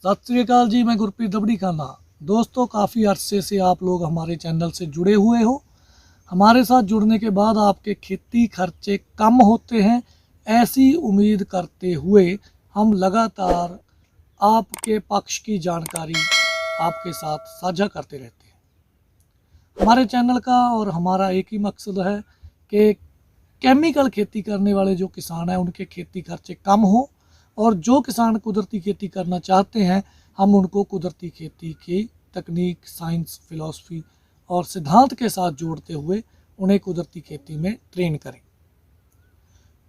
सत श्री अकाल जी, मैं गुरप्रीत दबड़ी खाना। दोस्तों, काफ़ी अरसे से आप लोग हमारे चैनल से जुड़े हुए हो। हमारे साथ जुड़ने के बाद आपके खेती खर्चे कम होते हैं, ऐसी उम्मीद करते हुए हम लगातार आपके पक्ष की जानकारी आपके साथ साझा करते रहते हैं। हमारे चैनल का और हमारा एक ही मकसद है कि केमिकल खेती करने वाले जो किसान हैं उनके खेती खर्चे कम हो, और जो किसान कुदरती खेती करना चाहते हैं हम उनको कुदरती खेती की तकनीक, साइंस, फिलॉसफी और सिद्धांत के साथ जोड़ते हुए उन्हें कुदरती खेती में ट्रेन करें।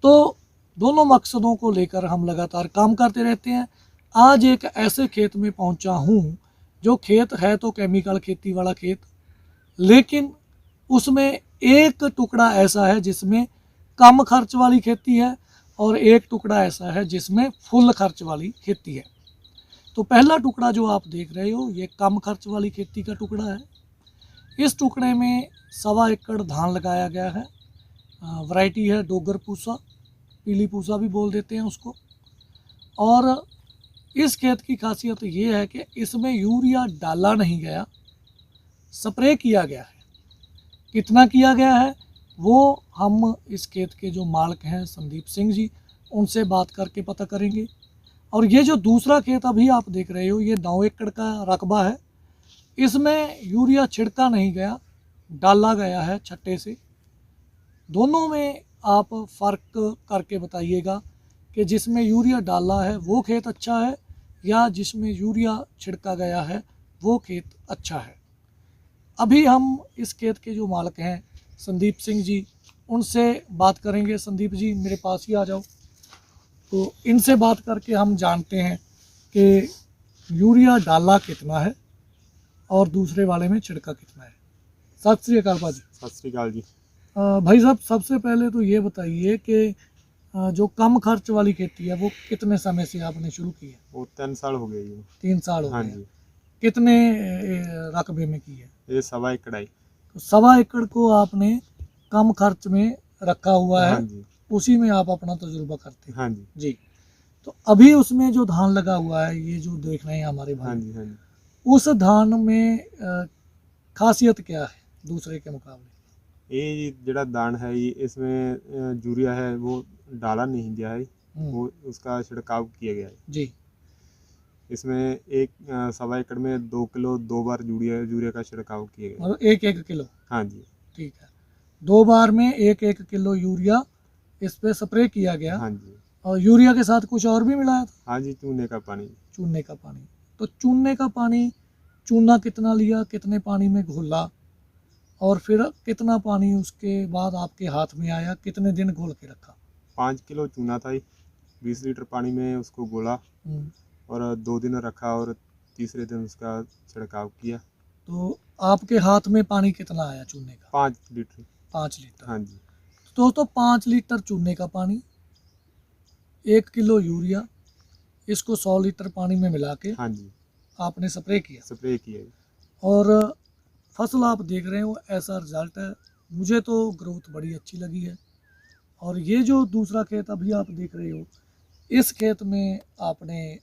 तो दोनों मकसदों को लेकर हम लगातार काम करते रहते हैं। आज एक ऐसे खेत में पहुंचा हूं जो खेत है तो केमिकल खेती वाला खेत, लेकिन उसमें एक टुकड़ा ऐसा है जिसमें कम खर्च वाली खेती है और एक टुकड़ा ऐसा है जिसमें फुल खर्च वाली खेती है। तो पहला टुकड़ा जो आप देख रहे हो ये कम खर्च वाली खेती का टुकड़ा है। इस टुकड़े में 1.25 एकड़ धान लगाया गया है। वैरायटी है डोगर पूसा, पीली पूसा भी बोल देते हैं उसको। और इस खेत की खासियत ये है कि इसमें यूरिया डाला नहीं गया, स्प्रे किया गया है। कितना किया गया है वो हम इस खेत के जो मालिक हैं संदीप सिंह जी, उनसे बात करके पता करेंगे। और ये जो दूसरा खेत अभी आप देख रहे हो ये 9 एकड़ का रकबा है। इसमें यूरिया छिड़का नहीं गया, डाला गया है छट्टे से। दोनों में आप फ़र्क करके बताइएगा कि जिसमें यूरिया डाला है वो खेत अच्छा है या जिसमें यूरिया छिड़का गया है वो खेत अच्छा है। अभी हम इस खेत के जो मालिक हैं संदीप सिंह जी, उनसे बात करेंगे। संदीप जी मेरे पास ही आ जाओ। तो इनसे बात करके हम जानते हैं कि यूरिया डाला कितना है और दूसरे वाले में छिड़का कितना है। सत श्री अकाल भाजी। सत श्री अकाल जी। भाई साहब, सबसे पहले तो ये बताइए कि जो कम खर्च वाली खेती है वो कितने समय से आपने शुरू की है? वो 3 साल हो गए जी। 3 साल हो हाँ गए। जी। कितने रकबे में की है? ये 1.25 एकड़ आई। तो 1.25 एकड़ को आपने कम खर्च में रखा हुआ है। हाँ जी। उसी में आप अपना तजुर्बा करते हैं। हाँ जी। जी। तो अभी उसमें जो धान लगा हुआ है, ये जो देख रहे हैं हमारे हाँ भाई, जी। हाँ जी। उस धान में खासियत क्या है दूसरे के मुकाबले? ये जड़ा दान है ये इसमें यूरिया है वो डाला नहीं गया है, वो उसका छिड़काव किया गया है जी। इसमें एक 1.25 एकड़ में 2 किलो 2 बार यूरिया का छिड़काव किया गया है। मतलब 1-1 किलो? हाँ जी। ठीक है। 2 बार में 1-1 किलो यूरिया इस पे स्प्रे किया गया। हाँ जी। और यूरिया के साथ कुछ और भी मिलाया था? हाँ जी, चूने का पानी। चूने का पानी। तो चूने का पानी, चूना कितना लिया, कितने पानी में घोला, और फिर कितना पानी उसके बाद आपके हाथ में आया, कितने दिन घोल के रखा? 5 किलो चूना था, 20 लीटर पानी में उसको घोला और 2 दिन रखा और तीसरे दिन उसका छिड़काव किया। तो आपके हाथ में पानी कितना आया चूने का? 5 लीटर। 5 लीटर। हाँ जी। तो दोस्तों 5 लीटर चूने का पानी, 1 किलो यूरिया, इसको 100 लीटर पानी में मिला के हाँ जी आपने स्प्रे किया। स्प्रे किया। और फसल आप देख रहे हो ऐसा रिजल्ट है। मुझे तो ग्रोथ बड़ी अच्छी लगी है। और ये जो दूसरा खेत अभी आप देख रहे हो, इस खेत में आपने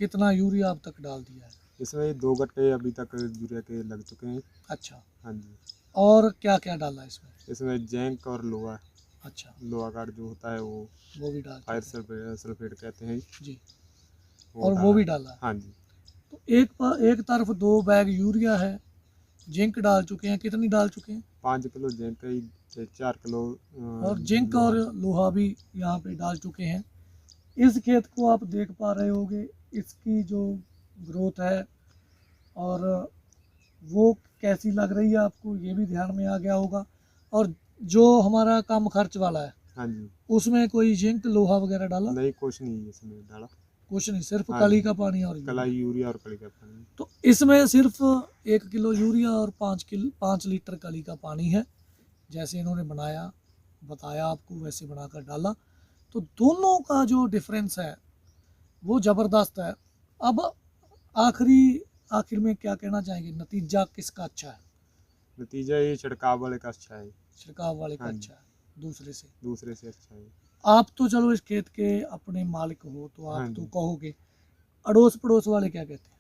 कितना यूरिया अब तक डाल दिया है? इसमें 2 गट्टे अभी तक यूरिया के लग चुके हैं। अच्छा। हाँ जी। और क्या क्या डाला इसमें? इसमें जिंक और लोहा। अच्छा। लोहा कार्ड जो होता है वो भी डाल फायर सल्फेट कहते हैं जी। वो और वो भी डाला? हाँ जी। तो एक तरफ 2 बैग यूरिया है, जिंक डाल चुके हैं। कितनी डाल चुके हैं? 5 किलो जिंक है, 4 किलो और जिंक और लोहा भी यहाँ पे डाल चुके हैं। इस खेत को आप देख पा रहे होंगे, इसकी जो ग्रोथ है और वो कैसी लग रही है आपको, ये भी ध्यान में आ गया होगा। और जो हमारा कम खर्च वाला है, हाँ जी, उसमें कोई जिंक लोहा वगैरह डाला? नहीं, कुछ नहीं इसमें डाला। कुछ नहीं, सिर्फ हाँ कली जी। का पानी और यूरिया और कली का पानी। तो इसमें सिर्फ 1 किलो यूरिया और 5 लीटर कली का पानी है। जैसे इन्होंने बनाया, बताया आपको, वैसे बनाकर डाला। तो दोनों का जो डिफरेंस है वो ज़बरदस्त है। अब आखिर में क्या कहना चाहेंगे, नतीजा किसका अच्छा है? नतीजा ये छिड़काव वाले का अच्छा है। छिड़काव वाले का हाँ अच्छा है दूसरे से? अच्छा है। आप तो चलो इस खेत के अपने मालिक हो तो आप हाँ तो जी। कहोगे अड़ोस पड़ोस वाले क्या कहते हैं?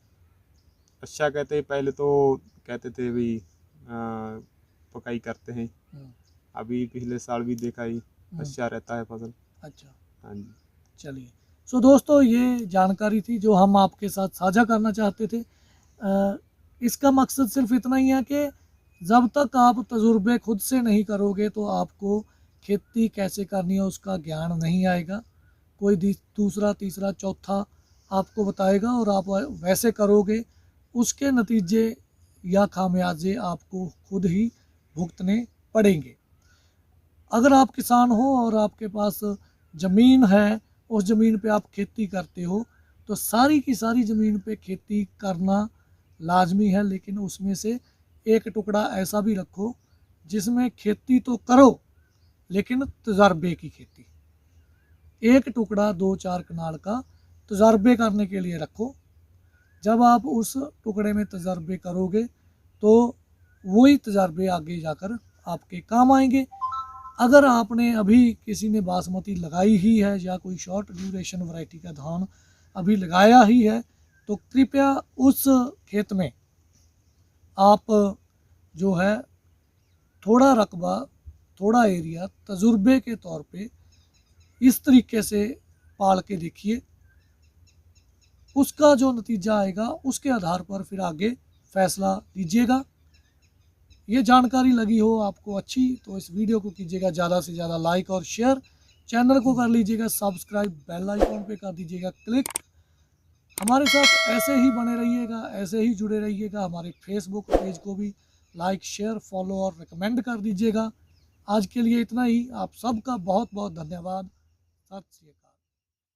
अच्छा कहते हैं, पहले तो कहते थे भी पकाई करते हैं। अभी पिछले साल भी देखा ही अच्छा रहता है फसल। अच्छा, हाँ जी। चलिए। सो दोस्तों, ये जानकारी थी जो हम आपके साथ साझा करना चाहते थे। इसका मकसद सिर्फ इतना ही है कि जब तक आप तजुर्बे खुद से नहीं करोगे तो आपको खेती कैसे करनी है उसका ज्ञान नहीं आएगा। कोई दूसरा तीसरा चौथा आपको बताएगा और आप वैसे करोगे, उसके नतीजे या खामियाजे आपको खुद ही भुगतने पड़ेंगे। अगर आप किसान हो और आपके पास ज़मीन है, उस ज़मीन पे आप खेती करते हो, तो सारी की सारी ज़मीन पे खेती करना लाजमी है, लेकिन उसमें से एक टुकड़ा ऐसा भी रखो जिसमें खेती तो करो लेकिन तजर्बे की खेती। एक टुकड़ा 2-4 कनाल का तजर्बे करने के लिए रखो। जब आप उस टुकड़े में तजर्बे करोगे तो वही तजर्बे आगे जाकर आपके काम आएंगे। अगर आपने अभी किसी ने बासमती लगाई ही है या कोई शॉर्ट ड्यूरेशन वैरायटी का धान अभी लगाया ही है, तो कृपया उस खेत में आप जो है थोड़ा रकबा, थोड़ा एरिया तजुर्बे के तौर पे इस तरीके से पाल के देखिए। उसका जो नतीजा आएगा उसके आधार पर फिर आगे फैसला लीजिएगा। ये जानकारी लगी हो आपको अच्छी तो इस वीडियो को कीजिएगा ज़्यादा से ज़्यादा लाइक और शेयर। चैनल को कर लीजिएगा सब्सक्राइब, बेल आइकॉन पे कर दीजिएगा क्लिक। हमारे साथ ऐसे ही बने रहिएगा, ऐसे ही जुड़े रहिएगा। हमारे फेसबुक पेज को भी लाइक, शेयर, फॉलो और रिकमेंड कर दीजिएगा। आज के लिए इतना ही। आप सबका बहुत बहुत धन्यवाद। सत श्री अकाल।